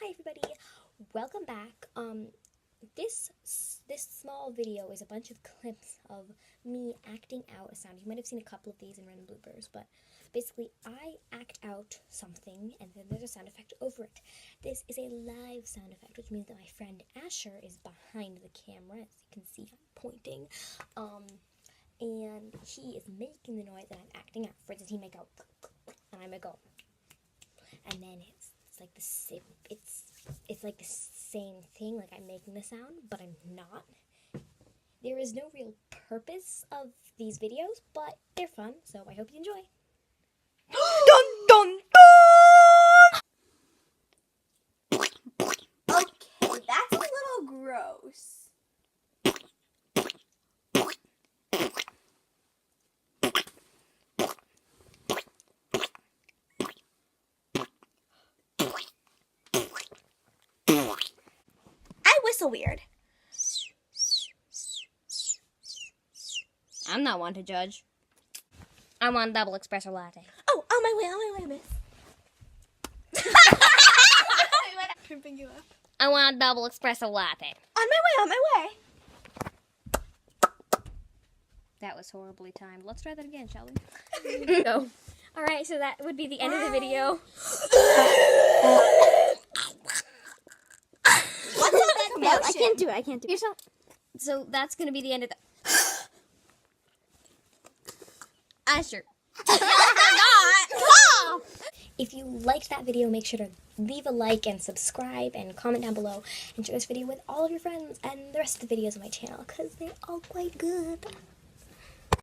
Hi everybody, welcome back. This small video is a bunch of clips of me acting out a sound. You might have seen a couple of these in random bloopers, but basically I act out something and then there's a sound effect over it. This is a live sound effect, which means that my friend Asher is behind the camera. As you can see, I'm pointing. And he is making the noise that I'm acting out. For instance, he might go, and I might go, and then it's like the same. It's like the same thing. Like I'm making the sound, but I'm not. There is no real purpose of these videos, but they're fun, so I hope you enjoy. Dun dun dun! Okay, that's a little gross. I whistle weird. I'm not one to judge. I want a double espresso latte. Oh, on my way, miss. Tripping you up. I want a double espresso latte. On my way. That was horribly timed. Let's try that again, shall we? Go. Alright, so that would be the end of the video. What's all that No, commotion? I can't do it. So that's going to be the end of the... Asher. If you liked that video, make sure to leave a like and subscribe and comment down below and share this video with all of your friends and the rest of the videos on my channel because they're all quite good.